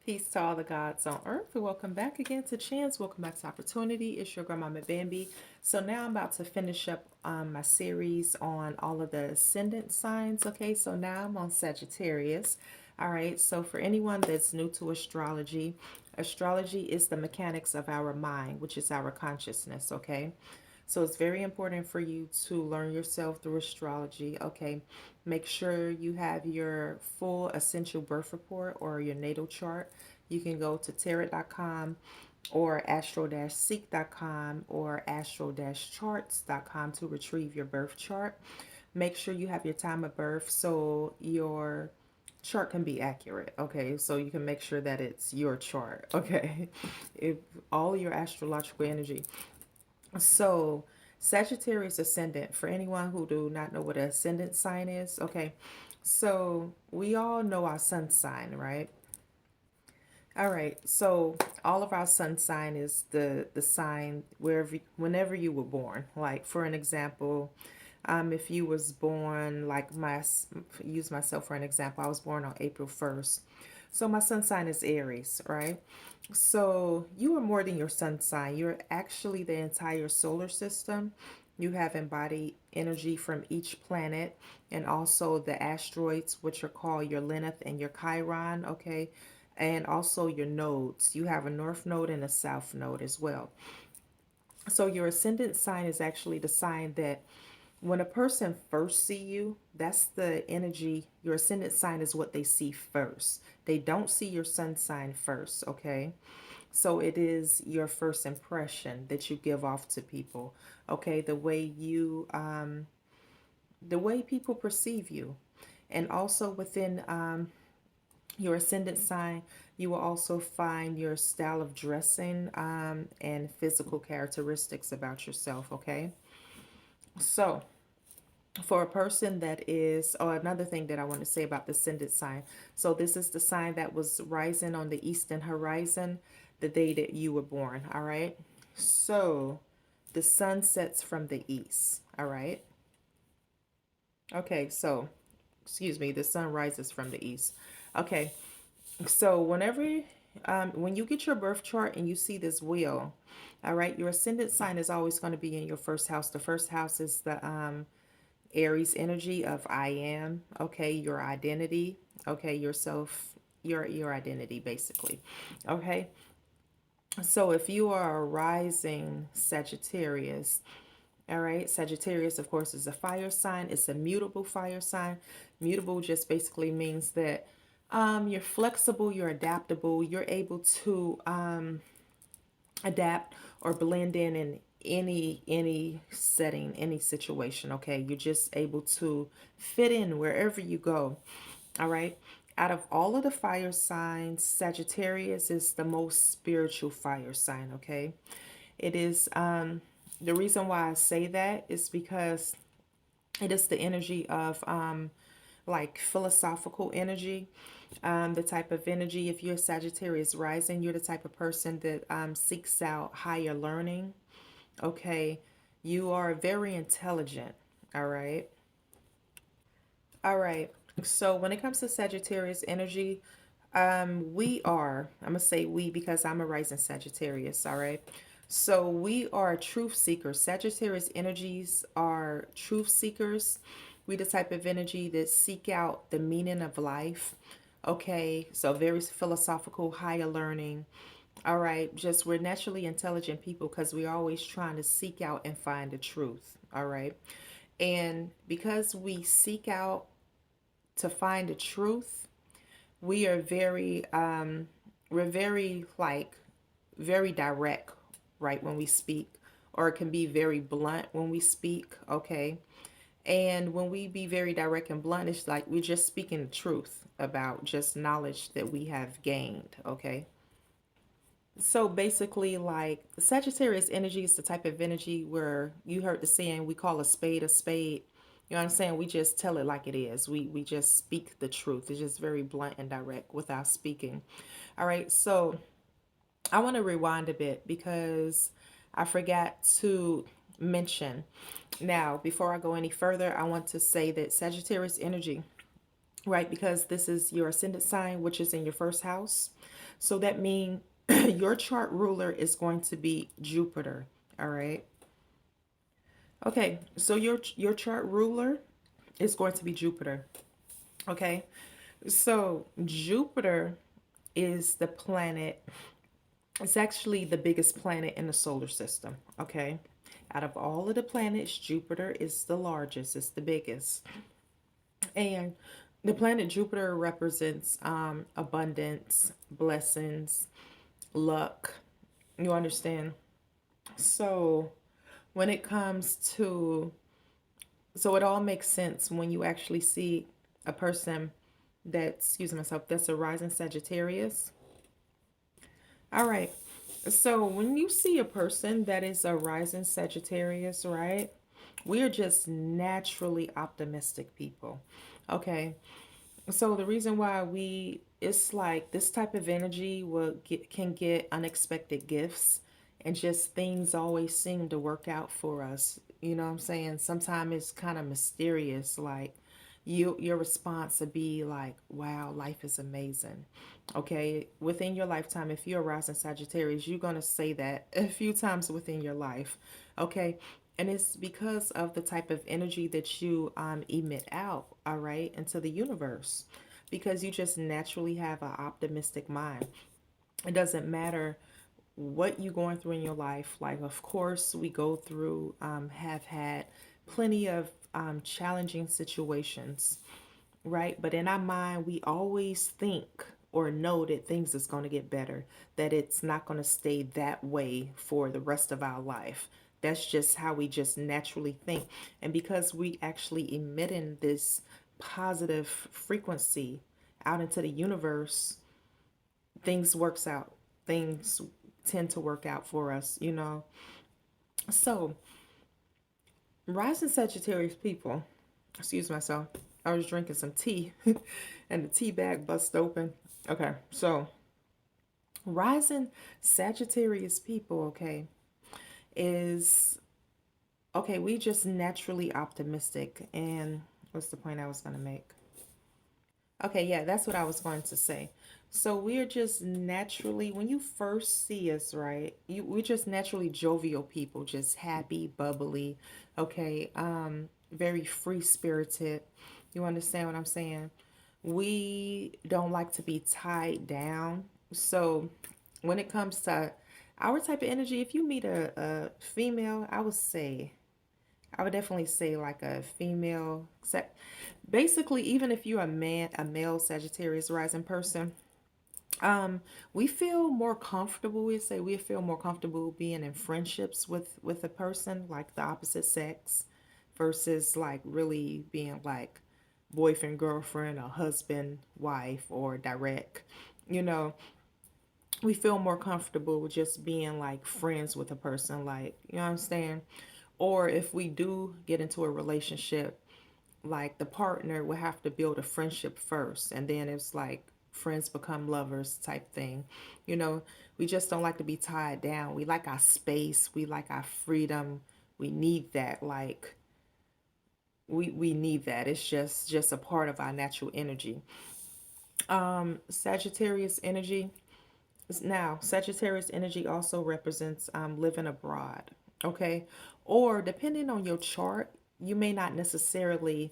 Peace to all the gods on earth. Welcome back again to Chance. Welcome back to Opportunity. It's your grandmama Bambi. So now I'm about to finish up my series on all of the ascendant signs. Okay, so now I'm on Sagittarius. All right, so for anyone that's new to astrology, astrology is the mechanics of our mind, which is our consciousness. Okay, so it's very important for you to learn yourself through astrology. Okay, make sure you have your full essential birth report or your natal chart. You can go to tarot.com or astro-seek.com or astro-charts.com to retrieve your birth chart. Make sure you have your time of birth so your chart can be accurate. Okay, so you can make sure that it's your chart. Okay, if all your astrological energy. So, Sagittarius Ascendant, for anyone who do not know what an ascendant sign is, okay. So, we all know our sun sign, right? All right. So, all of our sun sign is the sign whenever you were born. Like for an example, if you was born like use myself for an example, I was born on April 1st. So my sun sign is Aries, right? So you are more than your sun sign. You're actually the entire solar system. You have embodied energy from each planet and also the asteroids, which are called your Lilith and your Chiron, okay? And also your nodes. You have a north node and a south node as well. So your ascendant sign is actually the sign that when a person first see you, that's the energy. Your ascendant sign is what they see first. They don't see your sun sign first, okay? So it is your first impression that you give off to people, okay? The way people perceive you. And also within your ascendant sign, you will also find your style of dressing and physical characteristics about yourself, okay? So for a person that is, oh, another thing that I want to say about the ascendant sign. So this is the sign that was rising on the eastern horizon the day that you were born, all right? So the sun sets from the east, all right? Okay, so, excuse me, the sun rises from the east. Okay, so when you get your birth chart and you see this wheel, all right, your ascendant sign is always going to be in your first house. The first house is the Aries energy of I am, okay, your identity, okay, yourself, your identity basically. Okay? So if you are a rising Sagittarius, all right, Sagittarius of course is a fire sign. It's a mutable fire sign. Mutable just basically means that you're flexible, you're adaptable, you're able to adapt or blend in any setting, any situation. Okay, you're just able to fit in wherever you go. All right, out of all of the fire signs, Sagittarius is the most spiritual fire sign. Okay, it is the reason why I say that is because it is the energy of like philosophical energy, the type of energy. If you're Sagittarius rising, you're the type of person that seeks out higher learning. Okay, you are very intelligent. All right. All right. So when it comes to Sagittarius energy, I'm gonna say we because I'm a rising Sagittarius. All right. So we are truth seekers. Sagittarius energies are truth seekers. We the type of energy that seek out the meaning of life. Okay. So very philosophical, higher learning. All right. Just we're naturally intelligent people because we're always trying to seek out and find the truth. All right. And because we seek out to find the truth, we are we're very like very direct, right, when we speak, or it can be very blunt when we speak, okay? And when we be very direct and blunt, it's like we're just speaking the truth about just knowledge that we have gained, okay? So basically, like Sagittarius energy is the type of energy where you heard the saying, we call a spade a spade. You know what I'm saying? We just tell it like it is. We just speak the truth. It's just very blunt and direct with our speaking. All right. So I want to rewind a bit because I forgot to mention. Now, before I go any further, I want to say that Sagittarius energy right? Because this is your ascendant sign, which is in your first house. So that means your chart ruler is going to be Jupiter. All right. Okay. So your chart ruler is going to be Jupiter. Okay. So Jupiter is the planet. It's actually the biggest planet in the solar system. Okay. Out of all of the planets, Jupiter is the largest. It's the biggest. And the planet Jupiter represents abundance, blessings, luck. You understand? So when it comes to, so it all makes sense when you actually see a person that's, excuse myself, that's a rising Sagittarius. All right. So when you see a person that is a rising Sagittarius, right? We are just naturally optimistic people. Okay. So the reason why it's like this type of energy can get unexpected gifts, and just things always seem to work out for us. You know what I'm saying? Sometimes it's kind of mysterious, like your response would be like, wow, life is amazing. Okay, within your lifetime, if you're a rising Sagittarius, you're going to say that a few times within your life. Okay, and it's because of the type of energy that you emit out, all right, into the universe, because you just naturally have an optimistic mind. It doesn't matter what you're going through in your life. Like, of course, we go through, have had plenty of challenging situations, right? But in our mind, we always think or know that things is going to get better, that it's not going to stay that way for the rest of our life. That's just how we just naturally think. And because we actually emitting this positive frequency out into the universe, things works out. Things tend to work out for us. So, rising Sagittarius people, excuse myself, I was drinking some tea and the tea bag bust open. Okay, so rising Sagittarius people, okay, is okay, we just naturally optimistic. And what's the point I was going to make? Okay, yeah, that's what I was going to say. So we're just naturally, when you first see us, right? We're just naturally jovial people, just happy, bubbly, okay, very free spirited. You understand what I'm saying? We don't like to be tied down. So when it comes to our type of energy, if you meet a female, I would definitely say like a female. Basically, even if you're a male Sagittarius rising person, we feel more comfortable. We say we feel more comfortable being in friendships with a person like the opposite sex, versus like really being like boyfriend, girlfriend, or husband, wife, or direct. You know, we feel more comfortable with just being like friends with a person, like, you know what I'm saying? Or if we do get into a relationship, like the partner will have to build a friendship first, and then it's like friends become lovers type thing. You know, we just don't like to be tied down. We like our space, we like our freedom. We need that. Like we need that. It's just a part of our natural energy. Sagittarius energy. Now, Sagittarius energy also represents living abroad, okay? Or depending on your chart, you may not necessarily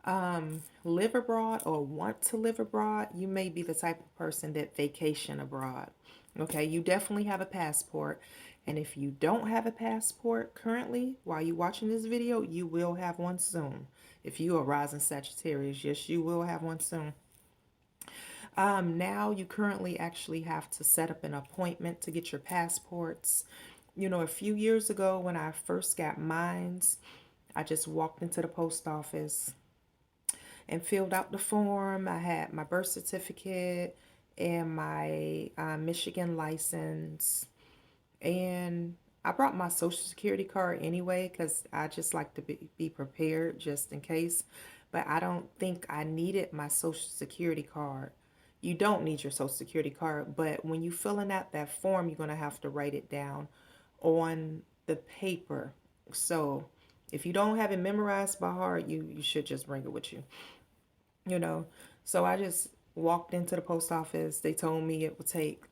live abroad or want to live abroad. You may be the type of person that vacation abroad, okay? You definitely have a passport. And if you don't have a passport currently, while you're watching this video, you will have one soon. If you are rising Sagittarius, yes, you will have one soon. Now you currently actually have to set up an appointment to get your passports. You know, a few years ago when I first got mines, I just walked into the post office and filled out the form. I had my birth certificate and my Michigan license, and I brought my social security card anyway because I just like to be prepared just in case. But I don't think I needed my social security card. You don't need your social security card, but when you filling out that form, you're going to have to write it down on the paper. So if you don't have it memorized by heart, you should just bring it with you. you know. So I just walked into the post office. They told me it would take,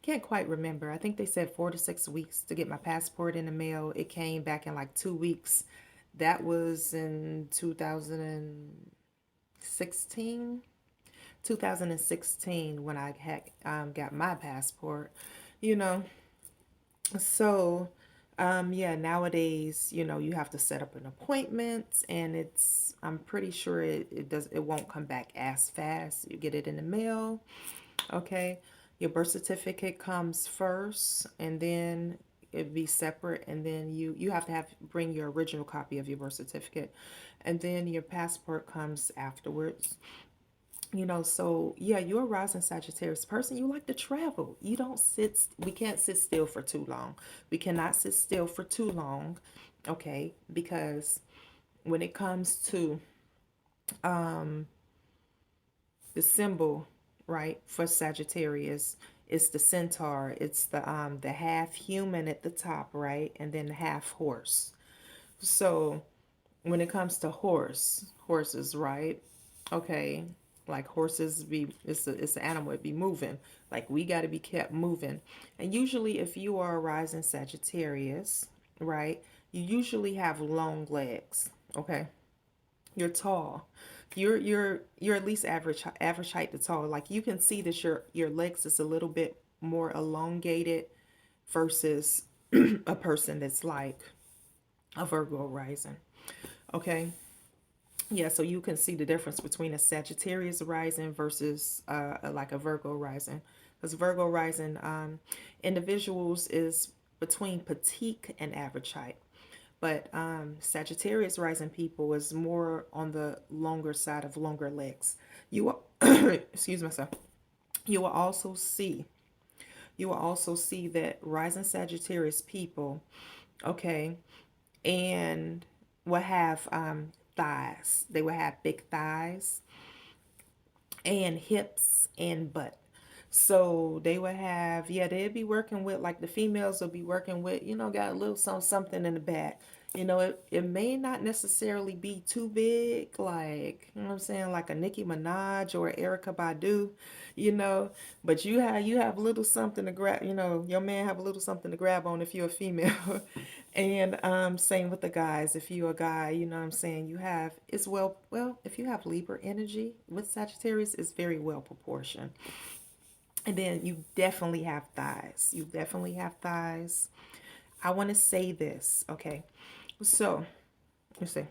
can't quite remember. I think they said 4 to 6 weeks to get my passport in the mail. It came back in like 2 weeks. That was in 2016. 2016 when I had got my passport, you know. So, yeah, nowadays, you have to set up an appointment, and I'm pretty sure it won't come back as fast. You get it in the mail, okay? Your birth certificate comes first, and then it'd be separate, and then you have to bring your original copy of your birth certificate, and then your passport comes afterwards. So yeah, you're a rising Sagittarius person. You like to travel. You don't we can't sit still for too long. We cannot sit still for too long, okay? Because when it comes to um the symbol, right, for Sagittarius, it's the centaur. It's the half human at the top, right? And then the half horse. So when it comes to horses, right? Okay, like horses it's an animal, it be moving. Like we got to be kept moving. And usually if you are a rising Sagittarius, right, you usually have long legs, okay? You're tall. You're at least average height to tall. Like you can see that your legs is a little bit more elongated versus a person that's like a Virgo rising. Okay. Yeah, so you can see the difference between a Sagittarius rising versus like a Virgo rising. Because Virgo rising individuals is between petite and average height. But Sagittarius rising people is more on the longer side of longer legs. You will, excuse myself. You will also see, you will also see that rising Sagittarius people, okay, and will have thighs. They will have big thighs and hips and butt. So they would have, yeah, they'd be working with, like the females will be working with, got a little something in the back. It may not necessarily be too big, like, you know what I'm saying, like a Nicki Minaj or Erica Badu, you know, but you have a little something to grab, your man have a little something to grab on if you're a female. And same with the guys. If you're a guy, you know what I'm saying, you have, it's well, if you have Libra energy with Sagittarius, it's very well proportioned. And then you definitely have thighs. You definitely have thighs. I want to say this, okay? So, let's see.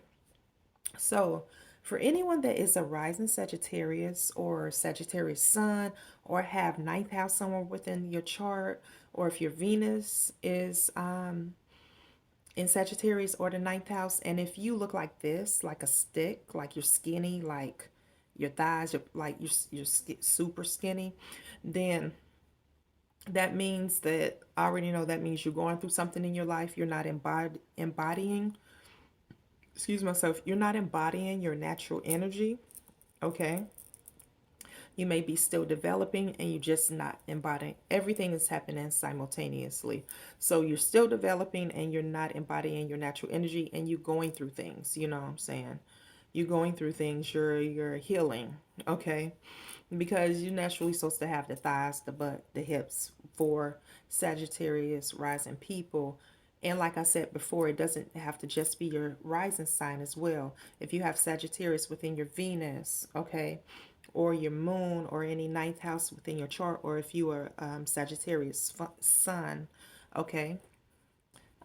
So, for anyone that is a rising Sagittarius or Sagittarius sun, or have ninth house somewhere within your chart, or if your Venus is in Sagittarius or the ninth house, and if you look like this, like a stick, like you're skinny, like your thighs are like you're super skinny, then that means that I already know that means you're going through something in your life. You're not embodying, excuse myself, you're not embodying your natural energy. Okay. You may be still developing and you're just not embodying. Everything is happening simultaneously. So you're still developing and you're not embodying your natural energy, and you're going through things, you know what I'm saying? You're going through things, you're healing, okay? Because you're naturally supposed to have the thighs, the butt, the hips for Sagittarius rising people. And like I said before, it doesn't have to just be your rising sign as well. If you have Sagittarius within your Venus, okay, or your moon, or any ninth house within your chart, or if you are Sagittarius sun, okay.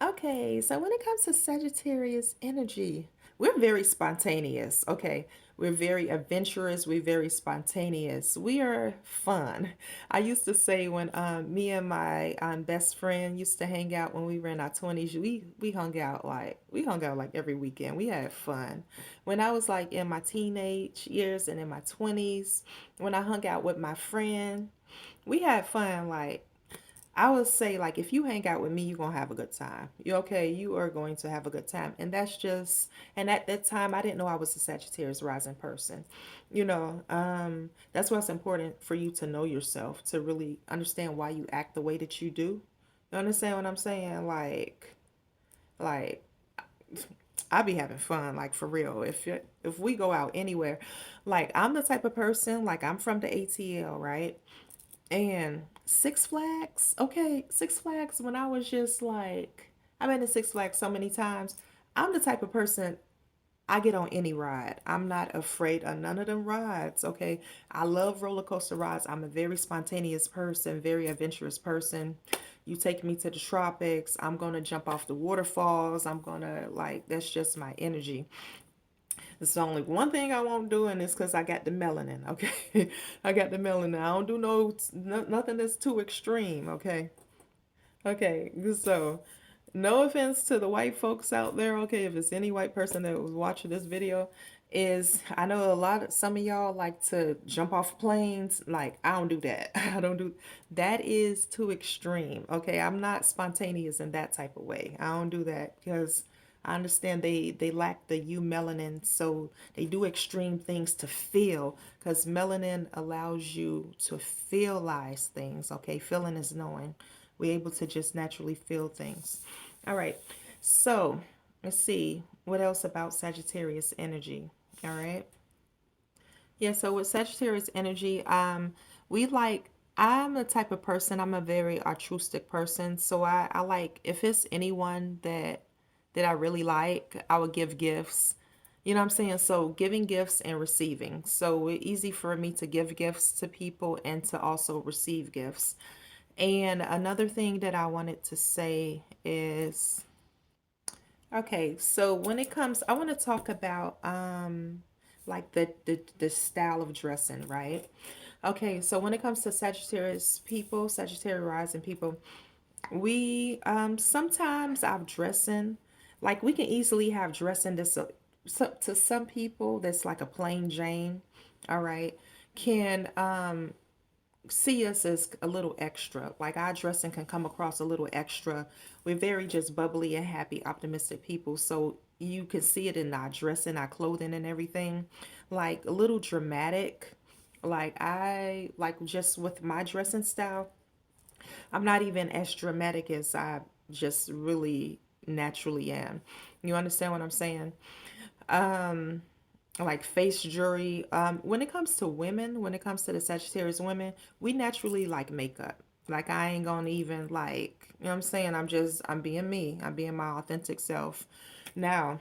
Okay, so when it comes to Sagittarius energy, we're very spontaneous, okay? We're very adventurous, we're very spontaneous. We are fun. I used to say when me and my best friend used to hang out when we were in our 20s, we hung out like every weekend. We had fun. When I was like in my teenage years and in my 20s, when I hung out with my friend, we had fun. Like I would say, like, if you hang out with me, you're gonna have a good time. You okay? You are going to have a good time, and that's just. And at that time, I didn't know I was a Sagittarius rising person. That's why it's important for you to know yourself, to really understand why you act the way that you do. You understand what I'm saying? Like, I be having fun, like for real. If we go out anywhere, like I'm the type of person, like I'm from the ATL, right? And Six Flags, okay, Six Flags, when I was just like, I've been to Six Flags so many times. I'm the type of person, I get on any ride. I'm not afraid of none of them rides, okay? I love roller coaster rides. I'm a very spontaneous person, very adventurous person. You take me to the tropics, I'm gonna jump off the waterfalls. I'm gonna, like, that's just my energy. It's only one thing I won't do, and it's because I got the melanin, okay? I got the melanin. I don't do nothing that's too extreme, okay? Okay, so no offense to the white folks out there, okay, if it's any white person that was watching this video, is I know some of y'all like to jump off planes. Like, I don't do that. I don't do that, is too extreme. Okay, I'm not spontaneous in that type of way. I don't do that because I understand they lack the U melanin, so they do extreme things to feel, because melanin allows you to feelize things. Okay, feeling is knowing. We're able to just naturally feel things. All right. So let's see what else about Sagittarius energy. All right. Yeah. So with Sagittarius energy, we like. I'm the type of person. I'm a very altruistic person. So I like, if it's anyone that I really like, I would give gifts. You know what I'm saying? So giving gifts and receiving. So it's easy for me to give gifts to people and to also receive gifts. And another thing that I wanted to say is, okay, so when it comes, I want to talk about like the style of dressing, right? Okay, so when it comes to Sagittarius people, Sagittarius rising people, we sometimes our dressing, like we can easily have dressing that's to some people that's like a plain Jane, all right, can see us as a little extra. Like our dressing can come across a little extra. We're very just bubbly and happy, optimistic people. So you can see it in our dressing, our clothing, and everything. Like a little dramatic. Like I like just with my dressing style, I'm not even as dramatic as I just really naturally am. You understand what I'm saying? Um, like face jewelry. When it comes to women, when it comes to the Sagittarius women, we naturally like makeup. Like I ain't gonna even like, you know what I'm saying? I'm being me. I'm being my authentic self. Now,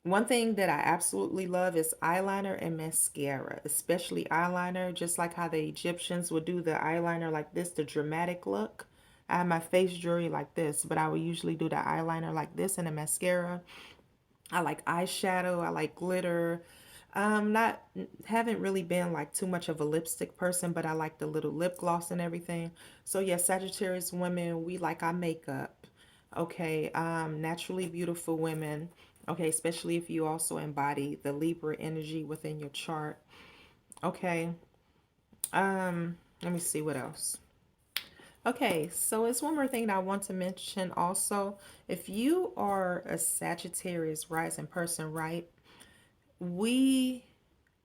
one thing that I absolutely love is eyeliner and mascara, especially eyeliner, just like how the Egyptians would do the eyeliner like this, the dramatic look. I have my face jewelry like this, but I would usually do the eyeliner like this and the mascara. I like eyeshadow. I like glitter. Not haven't really been like too much of a lipstick person, but I like the little lip gloss and everything. So yeah, Sagittarius women, we like our makeup. Okay, naturally beautiful women. Okay, especially if you also embody the Libra energy within your chart. Okay. Let me see what else. Okay, so it's one more thing that I want to mention also. If you are a Sagittarius rising person, right? We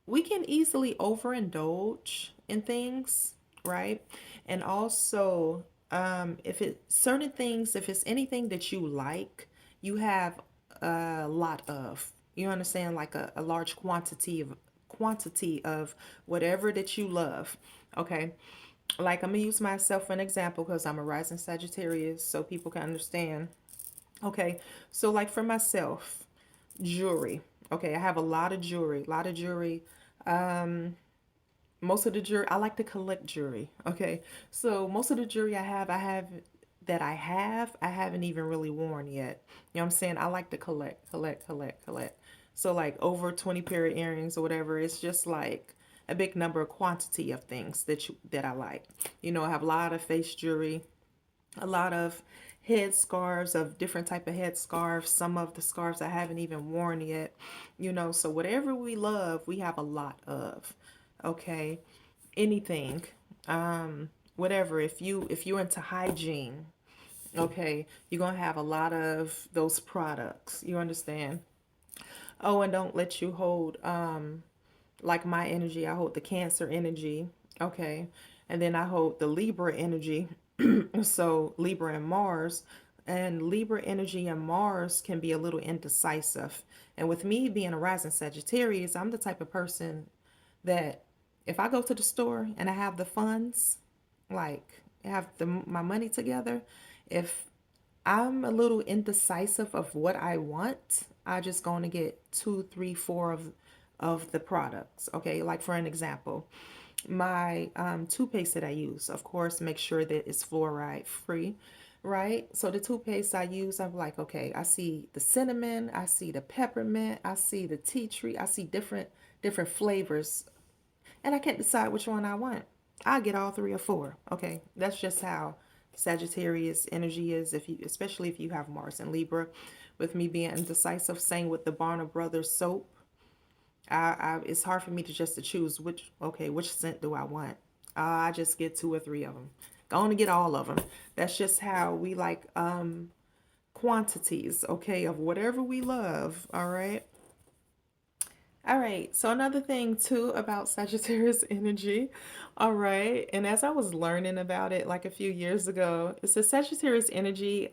we can easily overindulge in things, right? And also, if it certain things, if it's anything that you like, you have a lot of. You understand, like a large quantity of whatever that you love. Okay. Like I'm gonna use myself for an example because I'm a rising Sagittarius, so people can understand. Okay, so like for myself, jewelry. Okay, I have a lot of jewelry, a lot of jewelry. Um, most of the jewelry, I like to collect jewelry. Okay, so most of the jewelry I haven't even really worn yet. You know what I'm saying? I like to collect. So like over 20 pair of earrings or whatever. It's just like a big number of quantity of things that I like. You know, I have a lot of face jewelry, a lot of head scarves, of different type of head scarves. Some of the scarves I haven't even worn yet. You know, so whatever we love, we have a lot of. Okay, anything, whatever. If you're into hygiene, okay, you're gonna have a lot of those products. You understand? Oh, and don't let you hold like my energy. I hold the Cancer energy. Okay, and then I hold the Libra energy. So Libra and Mars. and Libra energy and Mars can be a little indecisive. And with me being a rising Sagittarius, I'm the type of person that if I go to the store and I have the funds, like have my money together, if I'm a little indecisive of what I want, I just going to get two, three, four of the products. Okay, like for an example, my toothpaste that I use, of course, make sure that it's fluoride free, right? So the toothpaste I use, I'm like, okay, I see the cinnamon, I see the peppermint, I see the tea tree, I see different flavors, and I can't decide which one I want. I get all three or four. Okay, that's just how Sagittarius energy is. If you, especially if you have Mars and Libra, with me being indecisive, same with the Barner Brothers soap. It's hard for me to just to choose which scent do I want. I just get two or three of them. Going to get all of them. That's just how we like quantities, okay, of whatever we love. All right. All right, so another thing too about Sagittarius energy, all right, and as I was learning about it like a few years ago, it's a Sagittarius energy.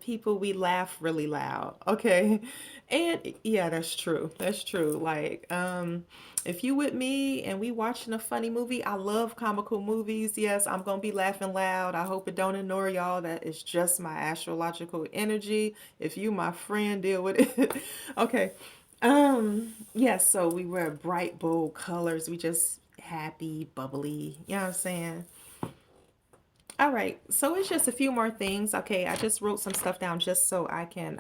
People, we laugh really loud, okay, and yeah, that's true. That's true. Like, if you with me and we watching a funny movie, I love comical movies. Yes, I'm gonna be laughing loud. I hope it don't ignore y'all. That is just my astrological energy. If you my friend, deal with it. Okay. Yes, so we wear bright, bold colors. We just happy, bubbly. You know what I'm saying? All right, so it's just a few more things. Okay, I just wrote some stuff down just so I can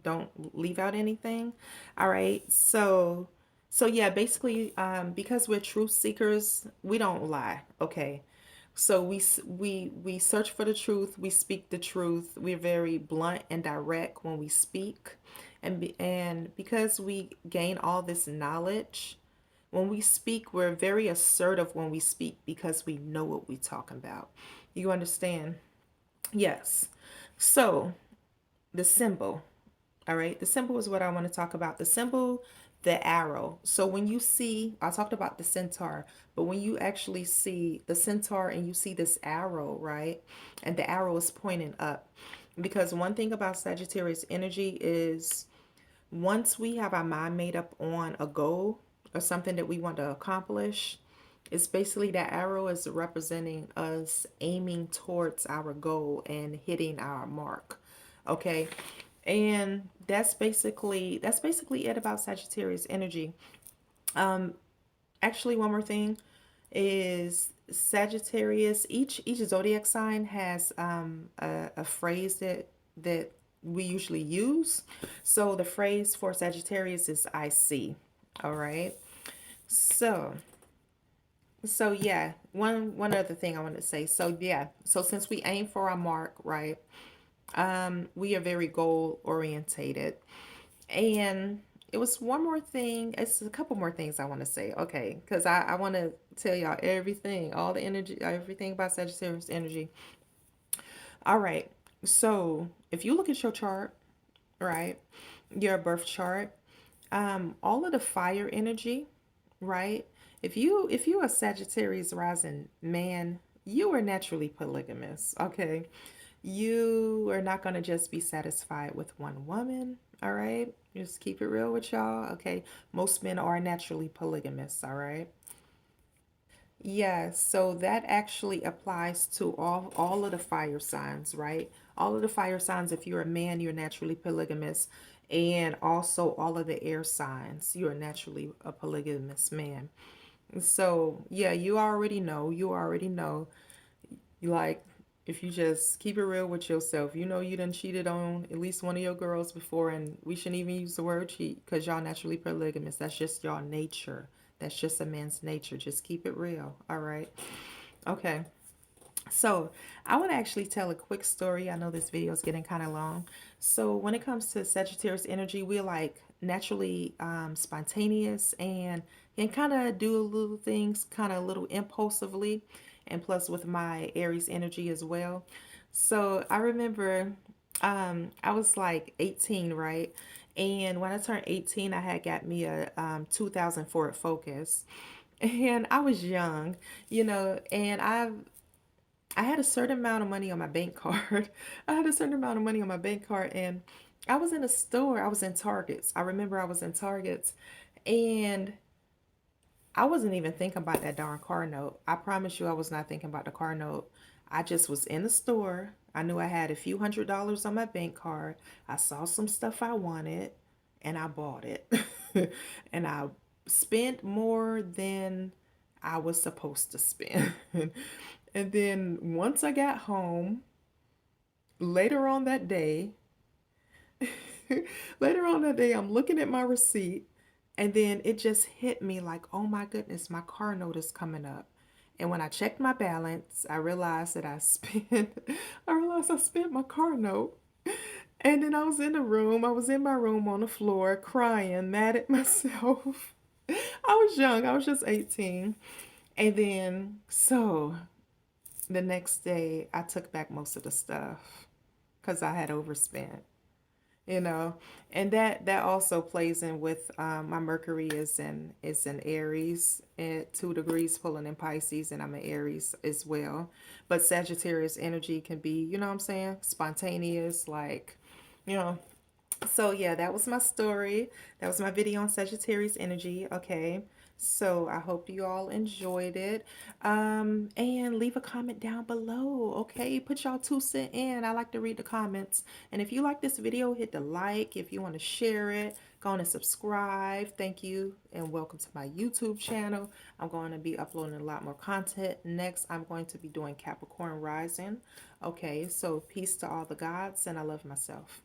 don't leave out anything. All right, so yeah, basically because we're truth seekers, we don't lie. Okay, so we search for the truth, we speak the truth. We're very blunt and direct when we speak, and because we gain all this knowledge, when we speak, we're very assertive when we speak because we know what we're talking about. You understand? Yes. So, the symbol, all right? The symbol is what I want to talk about. The symbol, the arrow. So, when you see, I talked about the centaur, but when you actually see the centaur and you see this arrow, right? And the arrow is pointing up. Because one thing about Sagittarius energy is once we have our mind made up on a goal or something that we want to accomplish, it's basically that arrow is representing us aiming towards our goal and hitting our mark. Okay. And that's basically it about Sagittarius energy. Actually, one more thing is Sagittarius. Each zodiac sign has a phrase that we usually use. So the phrase for Sagittarius is "I see." All right. So yeah, one other thing I want to say. So yeah, so since we aim for our mark, right? We are very goal orientated. And it was one more thing. It's a couple more things I want to say. Okay, because I want to tell y'all everything, all the energy, everything about Sagittarius energy. All right. So if you look at your chart, right, your birth chart, all of the fire energy, right? If you are Sagittarius rising man, you are naturally polygamous. Okay, you are not going to just be satisfied with one woman. All right, just keep it real with y'all. Okay, most men are naturally polygamous. All right. Yeah, so that actually applies to all of the fire signs, right? All of the fire signs, if you're a man, you're naturally polygamous, and also all of the air signs, you're naturally a polygamous man. So, yeah, you already know. You already know. You like if you just keep it real with yourself, you know you done cheated on at least one of your girls before, and we shouldn't even use the word cheat because y'all naturally polygamous. That's just y'all nature. That's just a man's nature. Just keep it real. All right. Okay. So I want to actually tell a quick story. I know this video is getting kind of long. So when it comes to Sagittarius energy, we're like naturally spontaneous and kind of do little things kind of a little impulsively, and plus with my Aries energy as well. So I remember I was like 18, right? And when I turned 18, I had got me a 2000 Ford Focus. And I was young, and I had a certain amount of money on my bank card. I had a certain amount of money on my bank card, and I was in a store. I was in Targets. I remember I was in Targets, and I wasn't even thinking about that darn car note. I promise you, I was not thinking about the car note. I just was in the store. I knew I had a few $100s on my bank card. I saw some stuff I wanted, and I bought it. And I spent more than I was supposed to spend. And then once I got home, later on that day, later on that day, I'm looking at my receipt, and then it just hit me like, oh my goodness, my car note is coming up. And when I checked my balance, I realized that I realized I spent my car note. And then I was in my room on the floor crying, mad at myself. I was young, I was just 18. And then, so the next day, I took back most of the stuff because I had overspent, you know. And that also plays in with my Mercury is in Aries at 2 degrees pulling in Pisces, and I'm an Aries as well. But Sagittarius energy can be, you know what I'm saying, spontaneous, like, you know. So yeah, that was my story. That was my video on Sagittarius energy. Okay. So I hope you all enjoyed it. And leave a comment down below. Okay. Put y'all 2 cents in. I like to read the comments. And if you like this video, hit the like. If you want to share it, go on and subscribe. Thank you. And welcome to my YouTube channel. I'm going to be uploading a lot more content. Next, I'm going to be doing Capricorn rising. Okay. So peace to all the gods, and I love myself.